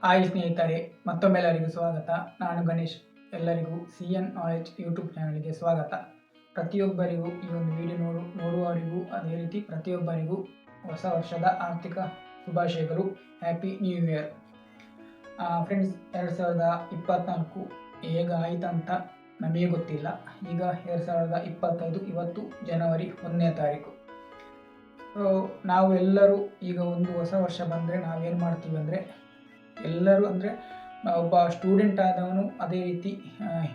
Hi ಸ್ನೇಹಿತರೆ, ಮತ್ತೊಮ್ಮೆ ಎಲ್ಲರಿಗೂ ಸ್ವಾಗತ. ನಾನು ಗಣೇಶ್. ಎಲ್ಲರಿಗೂ CN ನಾಲೆಡ್ಜ್ ಯೂಟ್ಯೂಬ್ ಚಾನಲ್ಗೆ ಸ್ವಾಗತ. ಪ್ರತಿಯೊಬ್ಬರಿಗೂ ಈ ಒಂದು ವಿಡಿಯೋ ನೋಡುವವರಿಗೂ ಅದೇ ರೀತಿ ಪ್ರತಿಯೊಬ್ಬರಿಗೂ ಹೊಸ ವರ್ಷದ ಆರ್ಥಿಕ ಶುಭಾಶಯಗಳು. Happy new year friends. 2024 ಹೇಗೆ ಆಯ್ತಂತ ನಮಗೆ ಗೊತ್ತಿಲ್ಲ. ಈಗ 2025, ಇವತ್ತು ಜನವರಿ 1ನೇ ತಾರೀಕು. ನಾವು ಎಲ್ಲರೂ ಈಗ ಒಂದು ಹೊಸ ವರ್ಷ ಬಂದರೆ ನಾವೇನು ಮಾಡ್ತೀವಿ ಅಂದರೆ, ಎಲ್ಲರೂ ಅಂದರೆ ಒಬ್ಬ ಸ್ಟೂಡೆಂಟ್ ಆದವನು, ಅದೇ ರೀತಿ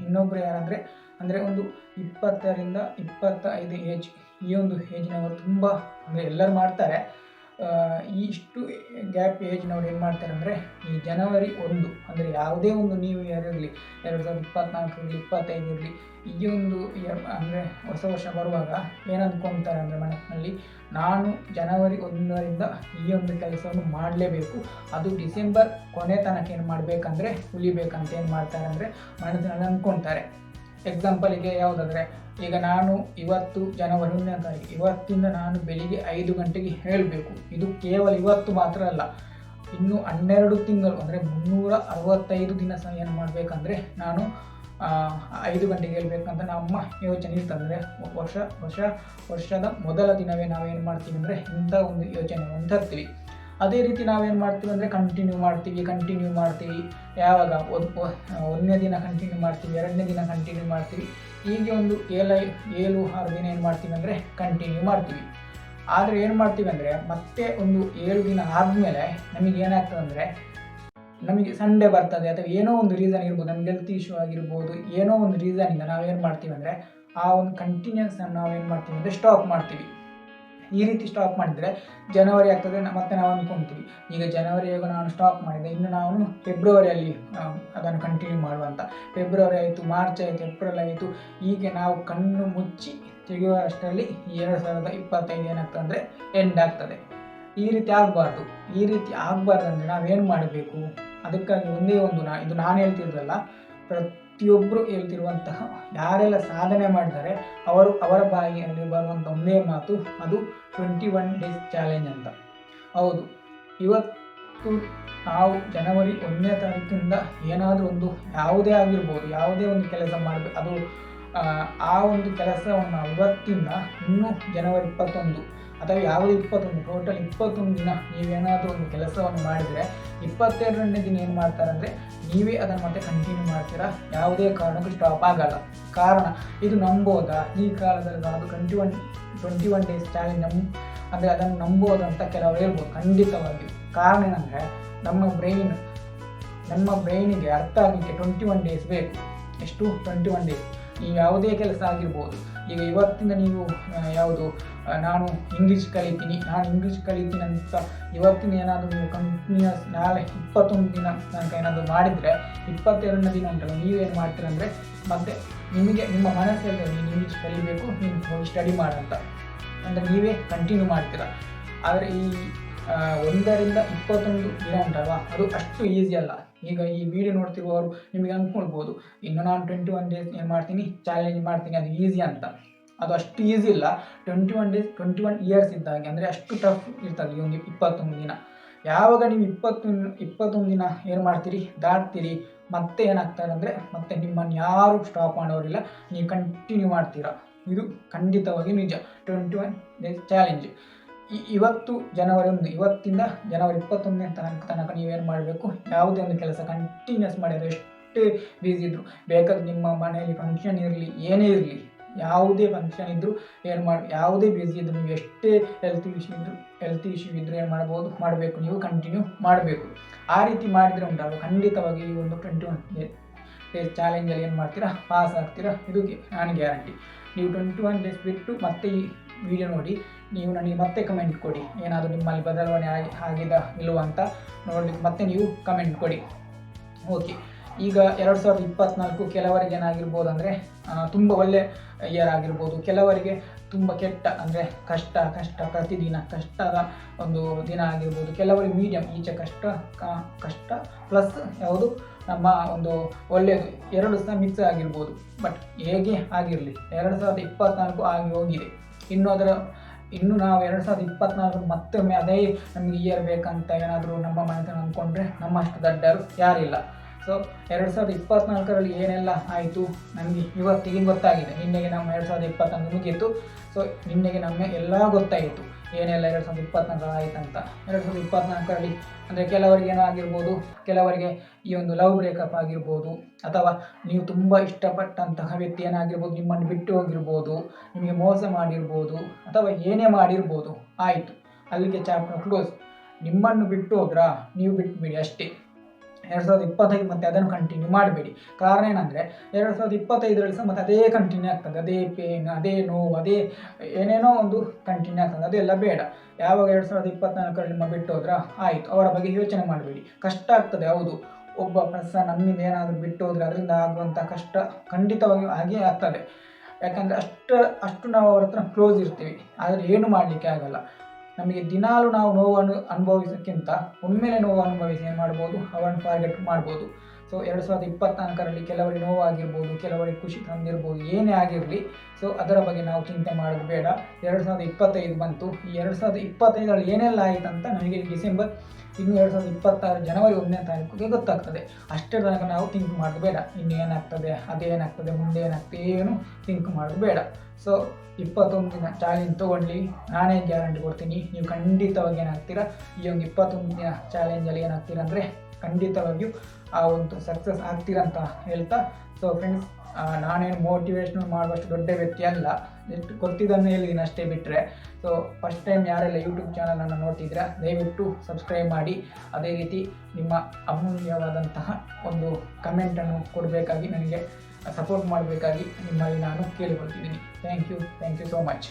ಇನ್ನೊಬ್ಬರು ಯಾರಂದರೆ ಅಂದರೆ ಒಂದು 20ರಿಂದ 25 ಏಜ್, ಈ ಒಂದು ಏಜ್ನವರು ತುಂಬ ಅಂದರೆ ಎಲ್ಲರೂ ಮಾಡ್ತಾರೆ. ಇಷ್ಟು ಗ್ಯಾಪ್ ಏಜ್ನವ್ರು ಏನು ಮಾಡ್ತಾರೆ ಅಂದರೆ, ಈ ಜನವರಿ 1 ಅಂದರೆ ಯಾವುದೇ ಒಂದು ನ್ಯೂ ಇಯರ್ ಇರಲಿ, 2024 ಇರಲಿ, 25 ಇರಲಿ, ಈ ಒಂದು ಅಂದರೆ ಹೊಸ ವರ್ಷ ಬರುವಾಗ ಏನು ಅಂದ್ಕೊತಾರೆ ಅಂದರೆ ಮನಸ್ಸಿನಲ್ಲಿ, ನಾನು ಜನವರಿ 1ರಿಂದ ಈ ಒಂದು ಕೆಲಸವನ್ನು ಮಾಡಲೇಬೇಕು, ಅದು ಡಿಸೆಂಬರ್ ಕೊನೆ ತನಕ ಏನು ಮಾಡಬೇಕಂದ್ರೆ ಉಳಿಬೇಕಂತ ಏನು ಮಾಡ್ತಾರೆ ಅಂದರೆ ಮನಸ್ಸಿನಲ್ಲಿ ಅಂದ್ಕೊತಾರೆ. ಎಕ್ಸಾಂಪಲಿಗೆ ಯಾವುದಾದರೆ, ಈಗ ನಾನು ಇವತ್ತು ಜನವರಿ 1ನೇ ತಾರೀಕು, ಇವತ್ತಿಂದ ನಾನು ಬೆಳಿಗ್ಗೆ 5 ಗಂಟೆಗೆ ಹೇಳಬೇಕು. ಇದು ಕೇವಲ ಇವತ್ತು ಮಾತ್ರ ಅಲ್ಲ, ಇನ್ನು 12 ತಿಂಗಳು ಅಂದರೆ 365 ದಿನ ಸಹ ಏನು ಮಾಡಬೇಕಂದ್ರೆ ನಾನು 5 ಗಂಟೆಗೆ ಹೇಳಬೇಕಂತ ನಮ್ಮ ಯೋಚನೆ ಇರ್ತಂದರೆ, ವರ್ಷದ ಮೊದಲ ದಿನವೇ ನಾವೇನು ಮಾಡ್ತೀವಿ ಅಂದರೆ ಇಂಥ ಒಂದು ಯೋಚನೆಯನ್ನು ತರ್ತೀವಿ. ಅದೇ ರೀತಿ ನಾವೇನು ಮಾಡ್ತೀವಿ ಅಂದರೆ ಕಂಟಿನ್ಯೂ ಮಾಡ್ತೀವಿ. ಯಾವಾಗ 1ನೇ ದಿನ ಕಂಟಿನ್ಯೂ ಮಾಡ್ತೀವಿ, 2ನೇ ದಿನ ಕಂಟಿನ್ಯೂ ಮಾಡ್ತೀವಿ, ಹೀಗೆ ಒಂದು 7-6 ದಿನ ಏನು ಮಾಡ್ತೀವಿ ಅಂದರೆ ಕಂಟಿನ್ಯೂ ಮಾಡ್ತೀವಿ. ಆದರೆ ಏನು ಮಾಡ್ತೀವಿ ಅಂದರೆ ಮತ್ತೆ ಒಂದು 7 ದಿನ ಆದಮೇಲೆ ನಮಗೆ ಏನಾಗ್ತದೆ ಅಂದರೆ, ನಮಗೆ ಸಂಡೇ ಬರ್ತದೆ ಅಥವಾ ಏನೋ ಒಂದು ರೀಸನ್ ಇರ್ಬೋದು, ನಮಗೆ ಹೆಲ್ತ್ ಇಶ್ಯೂ ಆಗಿರ್ಬೋದು, ಏನೋ ಒಂದು ರೀಸನಿಂದ ನಾವೇನು ಮಾಡ್ತೀವಿ ಅಂದರೆ ಆ ಒಂದು ಕಂಟಿನ್ಯೂಸ್ ನಾವೇನು ಮಾಡ್ತೀವಿ ಅಂದರೆ ಸ್ಟಾಪ್ ಮಾಡ್ತೀವಿ. ಈ ರೀತಿ ಸ್ಟಾಪ್ ಮಾಡಿದರೆ ಜನವರಿ ಆಗ್ತದೆ. ಮತ್ತೆ ನಾವು ಅಂದ್ಕೊಳ್ತೀವಿ, ಈಗ ಜನವರಿಯಾಗ ನಾನು ಸ್ಟಾಪ್ ಮಾಡಿದೆ, ಇನ್ನು ನಾನು ಫೆಬ್ರವರಿಯಲ್ಲಿ ಅದನ್ನು ಕಂಟಿನ್ಯೂ ಮಾಡುವಂತ. ಫೆಬ್ರವರಿ ಆಯಿತು, ಮಾರ್ಚ್ ಆಯಿತು, ಏಪ್ರಿಲ್ ಆಯಿತು, ಹೀಗೆ ನಾವು ಕಣ್ಣು ಮುಚ್ಚಿ ತೆಗೆಯುವಷ್ಟರಲ್ಲಿ 2025 ಏನಾಗ್ತದೆ ಅಂದರೆ ಎಂಡ್ ಆಗ್ತದೆ. ಈ ರೀತಿ ಆಗಬಾರ್ದು. ಅಂದರೆ ನಾವೇನು ಮಾಡಬೇಕು, ಅದಕ್ಕಾಗಿ ಒಂದೇ ಒಂದು ಇದು ನಾನು ಹೇಳ್ತಿರೋದಲ್ಲ, ಪ್ರತಿಯೊಬ್ಬರು ಹೇಳ್ತಿರುವಂತಹ ಯಾರೆಲ್ಲ ಸಾಧನೆ ಮಾಡಿದ್ದಾರೆ ಅವರ ಬಾಯಿಯಲ್ಲಿ ಬರುವಂಥ ಒಂದೇ ಮಾತು, ಅದು 21 ಡೇಸ್ ಚಾಲೆಂಜ್ ಅಂತ. ಹೌದು, ಇವತ್ತು ನಾವು ಜನವರಿ 1ನೇ ತಾರೀಕಿಂದ ಏನಾದರೂ ಒಂದು ಯಾವುದೇ ಆಗಿರ್ಬೋದು, ಯಾವುದೇ ಒಂದು ಕೆಲಸ ಮಾಡಬೇಕು, ಅದು ಆ ಒಂದು ಕೆಲಸವನ್ನು ಇವತ್ತಿಂದ ಇನ್ನೂ ಜನವರಿ 21 ಅಥವಾ ಯಾವುದೇ 21, ಟೋಟಲ್ 21 ದಿನ ನೀವೇನಾದರೂ ಒಂದು ಕೆಲಸವನ್ನು ಮಾಡಿದರೆ 22ನೇ ದಿನ ಏನು ಮಾಡ್ತಾರೆ ಅಂದರೆ ನೀವೇ ಅದನ್ನು ಮತ್ತೆ ಕಂಟಿನ್ಯೂ ಮಾಡ್ತೀರಾ. ಯಾವುದೇ ಕಾರಣಕ್ಕೂ ಸ್ಟಾಪ್ ಆಗಲ್ಲ. ಕಾರಣ ಇದು ನಂಬೋದಾ ಈ ಕಾಲದಲ್ಲಿ, ಅದು 21 ಡೇಸ್ ಚಾಲೆಂಜ್ ಅಂದರೆ ಅದನ್ನು ನಂಬೋದಂತ ಕೆಲವರು ಹೇಳ್ಬೋದು. ಖಂಡಿತವಾಗಿಯೂ ಕಾರಣ ಏನಂದರೆ, ನಮ್ಮ ಬ್ರೈನಿಗೆ ಅರ್ಥ ಆಗಲಿಕ್ಕೆ 21 ಡೇಸ್ ಬೇಕು. ಎಷ್ಟು? 21 ಡೇಸ್. ನೀವು ಯಾವುದೇ ಕೆಲಸ ಆಗಿರ್ಬೋದು, ಈಗ ಇವತ್ತಿಂದ ನೀವು ನಾನು ಇಂಗ್ಲೀಷ್ ಕಲಿತೀನಿ ಅಂತ ಇವತ್ತಿನ ಏನಾದರೂ ನೀವು ಕಂಟಿನ್ಯೂಸ್ ನಾಳೆ 21 ದಿನ ತನಕ ಏನಾದರೂ ಮಾಡಿದರೆ 22ನೇ ದಿನ ಉಂಟಲ್ಲ, ನೀವೇನು ಮಾಡ್ತೀರ ಅಂದರೆ ಮತ್ತೆ ನಿಮಗೆ ನಿಮ್ಮ ಮನಸ್ಸಲ್ಲಿ ನೀನು ಇಂಗ್ಲೀಷ್ ಕಲಿಬೇಕು, ನೀನು ಹೋಗಿ ಸ್ಟಡಿ ಮಾಡಂತ ಅಂದರೆ ನೀವೇ ಕಂಟಿನ್ಯೂ ಮಾಡ್ತೀರಾ. ಆದರೆ ಈ 1ರಿಂದ 21 ದಿನ ಉಂಟಲ್ವ, ಅದು ಅಷ್ಟು ಈಸಿ ಅಲ್ಲ. ಈಗ ಈ ವಿಡಿಯೋ ನೋಡ್ತಿರುವವರು ನಿಮಗೆ ಅಂದ್ಕೊಳ್ಬೋದು, ಇನ್ನು ನಾನು 21 ಡೇಸ್ ಏನು ಮಾಡ್ತೀನಿ, ಚಾಲೆಂಜ್ ಮಾಡ್ತೀನಿ, ಅದು ಈಸಿ ಅಂತ. ಅದು ಅಷ್ಟು ಈಸಿ ಇಲ್ಲ. 21 ಡೇಸ್ 21 ಇಯರ್ಸ್ ಇದ್ದಾಗೆ, ಅಂದರೆ ಅಷ್ಟು ಟಫ್ ಇರ್ತದೆ ಈ ಒಂದು 21 ದಿನ. ಯಾವಾಗ ನೀವು 21 ದಿನ ಏನು ಮಾಡ್ತೀರಿ, ದಾಟ್ತೀರಿ, ಮತ್ತೆ ಏನಾಗ್ತಾರೆ ಅಂದರೆ ಮತ್ತೆ ನಿಮ್ಮನ್ನು ಯಾರು ಸ್ಟಾಪ್ ಮಾಡೋರಿಲ್ಲ, ನೀವು ಕಂಟಿನ್ಯೂ ಮಾಡ್ತೀರಾ. ಇದು ಖಂಡಿತವಾಗಿ ನಿಜ. 21 ಡೇಸ್ ಚಾಲೆಂಜ್. ಇವತ್ತು ಜನವರಿ 1, ಇವತ್ತಿಂದ ಜನವರಿ 21ನೇ ತನಕ ನೀವೇನು ಮಾಡಬೇಕು, ಯಾವುದೇ ಒಂದು ಕೆಲಸ ಕಂಟಿನ್ಯೂಸ್ ಮಾಡಿದರೆ, ಎಷ್ಟೇ ಬ್ಯುಸಿ ಇದ್ದರೂ, ಬೇಕಾದ್ರೆ ನಿಮ್ಮ ಮನೆಯಲ್ಲಿ ಫಂಕ್ಷನ್ ಇರಲಿ, ಏನೇ ಇರಲಿ, ಯಾವುದೇ ಫಂಕ್ಷನ್ ಇದ್ದರೂ ಯಾವುದೇ ಬ್ಯುಸಿ ಇದ್ದರೂ, ನೀವು ಎಷ್ಟೇ ಹೆಲ್ತ್ ಇಶ್ಯೂ ಇದ್ದರೂ ಏನು ಮಾಡಬೇಕು, ನೀವು ಕಂಟಿನ್ಯೂ ಮಾಡಬೇಕು. ಆ ರೀತಿ ಮಾಡಿದರೆ ಉಂಟಲ್ಲ, ಖಂಡಿತವಾಗಿ ಈ ಒಂದು 21 ಡೇಸ್ ಚಾಲೆಂಜಲ್ಲಿ ಏನು ಮಾಡ್ತೀರಾ, ಪಾಸ್ ಆಗ್ತೀರಾ. ಇದು ನಾನು ಗ್ಯಾರಂಟಿ. ನೀವು 21 ಡೇಸ್ ಬಿಟ್ಟು ಮತ್ತೆ ಈ ವಿಡಿಯೋ ನೋಡಿ, ನೀವು ನನಗೆ ಮತ್ತೆ ಕಮೆಂಟ್ ಕೊಡಿ, ಏನಾದರೂ ನಿಮ್ಮಲ್ಲಿ ಬದಲಾವಣೆ ಆಗಿದೆ ಇಲ್ಲವ ಅಂತ ನೋಡಲಿಕ್ಕೆ ಮತ್ತೆ ನೀವು ಕಮೆಂಟ್ ಕೊಡಿ. ಓಕೆ, ಈಗ 2024 ಕೆಲವರಿಗೆ ಏನಾಗಿರ್ಬೋದು ಅಂದರೆ ತುಂಬ ಒಳ್ಳೆ ಇಯರ್ ಆಗಿರ್ಬೋದು, ಕೆಲವರಿಗೆ ತುಂಬ ಕೆಟ್ಟ ಅಂದರೆ ಕಷ್ಟ ಪ್ರತಿದಿನ ಕಷ್ಟದ ಒಂದು ದಿನ ಆಗಿರ್ಬೋದು, ಕೆಲವರಿಗೆ ಮೀಡಿಯಮ್ ಈಚೆ ಕಷ್ಟ ಪ್ಲಸ್ ಯಾವುದು ನಮ್ಮ ಒಂದು ಒಳ್ಳೆಯದು, ಎರಡು ಸಹ ಮಿಕ್ಸ್ ಆಗಿರ್ಬೋದು. ಬಟ್ ಹೇಗೆ ಆಗಿರಲಿ 2024 ಆಗಿ ಹೋಗಿದೆ. ಇನ್ನು ಅದರ ಇನ್ನು ನಾವು 2024 ಮತ್ತೊಮ್ಮೆ ಅದೇ ನಮಗೆ ಇಯರ್ ಬೇಕಂತ ಏನಾದರೂ ನಮ್ಮ ಮನಸ್ಸನ್ನು ಅಂದ್ಕೊಂಡ್ರೆ ನಮ್ಮಷ್ಟು ದಡ್ಡರು ಯಾರಿಲ್ಲ. ಸೊ 2024ರಲ್ಲಿ ಏನೆಲ್ಲ ಆಯಿತು ನಮಗೆ ಇವತ್ತಿಗೆ ಗೊತ್ತಾಗಿದೆ. ನಿನ್ನೆಗೆ ನಮ್ಮ 2021 ಮುಗೀತು. ಸೊ ನಿನ್ನೆಗೆ ನಮಗೆ ಎಲ್ಲ ಗೊತ್ತಾಯಿತು ಏನೆಲ್ಲ 2024 ಆಯಿತಂತ. 2024ರಲ್ಲಿ ಅಂದರೆ ಕೆಲವರಿಗೆ ಏನೋ ಆಗಿರ್ಬೋದು, ಕೆಲವರಿಗೆ ಈ ಒಂದು ಲವ್ ಬ್ರೇಕಪ್ ಆಗಿರ್ಬೋದು, ಅಥವಾ ನೀವು ತುಂಬ ಇಷ್ಟಪಟ್ಟಂತಹ ವ್ಯಕ್ತಿ ಏನಾಗಿರ್ಬೋದು ನಿಮ್ಮನ್ನು ಬಿಟ್ಟು ಹೋಗಿರ್ಬೋದು, ನಿಮಗೆ ಮೋಸ ಮಾಡಿರ್ಬೋದು, ಅಥವಾ ಏನೇ ಮಾಡಿರ್ಬೋದು. ಆಯಿತು, ಅಲ್ಲಿಗೆ ಚಾಪ್ಟರ್ ಕ್ಲೋಸ್. ನಿಮ್ಮನ್ನು ಬಿಟ್ಟು ಹೋದ್ರಾ, ನೀವು ಬಿಟ್ಟುಬಿಡಿ ಅಷ್ಟೇ. 2025 ಮತ್ತೆ ಅದನ್ನು ಕಂಟಿನ್ಯೂ ಮಾಡಬೇಡಿ. ಕಾರಣ ಏನಂದರೆ 2025ರಲ್ಲಿ ಸಹ ಮತ್ತೆ ಅದೇ ಕಂಟಿನ್ಯೂ ಆಗ್ತದೆ. ಅದೇ ಪೇನ್, ಅದೇ ನೋವು, ಅದೇ ಏನೇನೋ ಒಂದು ಕಂಟಿನ್ಯೂ ಆಗ್ತದೆ. ಅದೆಲ್ಲ ಬೇಡ. ಯಾವಾಗ 2024ರಲ್ಲಿ ನಿಮ್ಮ ಬಿಟ್ಟು ಹೋದ್ರಾ ಆಯಿತು, ಅವರ ಬಗ್ಗೆ ಯೋಚನೆ ಮಾಡಬೇಡಿ. ಕಷ್ಟ ಆಗ್ತದೆ, ಹೌದು. ಒಬ್ಬ ಪರ್ಸನ್ ನಮ್ಮಿಂದ ಏನಾದರೂ ಬಿಟ್ಟು ಹೋದರೆ ಅದರಿಂದ ಆಗುವಂಥ ಕಷ್ಟ ಖಂಡಿತವಾಗಿಯೂ ಹಾಗೇ ಆಗ್ತದೆ. ಯಾಕಂದರೆ ಅಷ್ಟು ನಾವು ಅವ್ರ ಹತ್ರ ಕ್ಲೋಸ್ ಇರ್ತೀವಿ. ಆದರೆ ಏನು ಮಾಡಲಿಕ್ಕೆ ಆಗಲ್ಲ. ನಮಗೆ ದಿನಾಲೂ ನಾವು ನೋವನ್ನು ಅನುಭವಿಸೋಕ್ಕಿಂತ ಒಮ್ಮೆಲೆ ನೋವು ಅನುಭವಿಸಿ ಏನು ಮಾಡ್ಬೋದು, ಅವರನ್ನು ಫಾರ್ಗೆಟ್ ಮಾಡ್ಬೋದು. ಸೊ 2024ರಲ್ಲಿ ಕೆಲವರಿಗೆ ನೋವಾಗಿರ್ಬೋದು, ಕೆಲವರಿಗೆ ಖುಷಿ ತಂದಿರ್ಬೋದು, ಏನೇ ಆಗಿರಲಿ. ಸೊ ಅದರ ಬಗ್ಗೆ ನಾವು ಚಿಂತೆ ಮಾಡೋದು ಬೇಡ. 2025 ಬಂತು. ಈ 2025ರಲ್ಲಿ ಏನೆಲ್ಲ ಆಯಿತು ಅಂತ ನನಗೆ ಡಿಸೆಂಬರ್, ಇನ್ನು 2026 ಜನವರಿ 1ನೇ ತಾರೀಕಿಗೆ ಗೊತ್ತಾಗ್ತದೆ. ಅಷ್ಟೇ ತನಕ ನಾವು ಥಿಂಕ್ ಮಾಡೋದು ಬೇಡ. ಇನ್ನು ಏನಾಗ್ತದೆ, ಅದೇನಾಗ್ತದೆ, ಮುಂದೆ ಏನಾಗ್ತದೆ, ಏನು ಥಿಂಕ್ ಮಾಡೋದು ಬೇಡ. ಸೊ 21 ದಿನ ಚಾಲೆಂಜ್ ತೊಗೊಳ್ಳಿ. ನಾನೇ ಗ್ಯಾರಂಟಿ ಕೊಡ್ತೀನಿ, ನೀವು ಖಂಡಿತವಾಗಿ ಏನಾಗ್ತೀರಾ, ಈ ಒಂದು 21 ದಿನ ಚಾಲೆಂಜಲ್ಲಿ ಏನಾಗ್ತೀರಾ ಅಂದರೆ ಖಂಡಿತವಾಗಿಯೂ ಆ ಒಂದು ಸಕ್ಸಸ್ ಆಗ್ತೀರಂತ ಹೇಳ್ತಾ. ಸೊ ಫ್ರೆಂಡ್ಸ್, ನಾನೇನು ಮೋಟಿವೇಶ್ನಲ್ ಮಾಡುವಷ್ಟು ದೊಡ್ಡ ವ್ಯಕ್ತಿ ಅಲ್ಲ. ಎಷ್ಟು ಗೊತ್ತಿದ್ದನ್ನು ಹೇಳಿದ್ದೀನಿ ಅಷ್ಟೇ ಬಿಟ್ಟರೆ. ಸೊ ಫಸ್ಟ್ ಟೈಮ್ ಯಾರೆಲ್ಲ ಯೂಟ್ಯೂಬ್ ಚಾನಲನ್ನು ನೋಡ್ತಿದ್ದೀರಾ ದಯವಿಟ್ಟು ಸಬ್ಸ್ಕ್ರೈಬ್ ಮಾಡಿ. ಅದೇ ರೀತಿ ನಿಮ್ಮ ಅಮೂಲ್ಯವಾದಂತಹ ಒಂದು ಕಮೆಂಟನ್ನು ಕೊಡಬೇಕಾಗಿ, ನನಗೆ ಸಪೋರ್ಟ್ ಮಾಡಬೇಕಾಗಿ ನಿಮ್ಮಲ್ಲಿ ನಾನು ಕೇಳಿಕೊಳ್ತಿದ್ದೀನಿ. Thank you so much.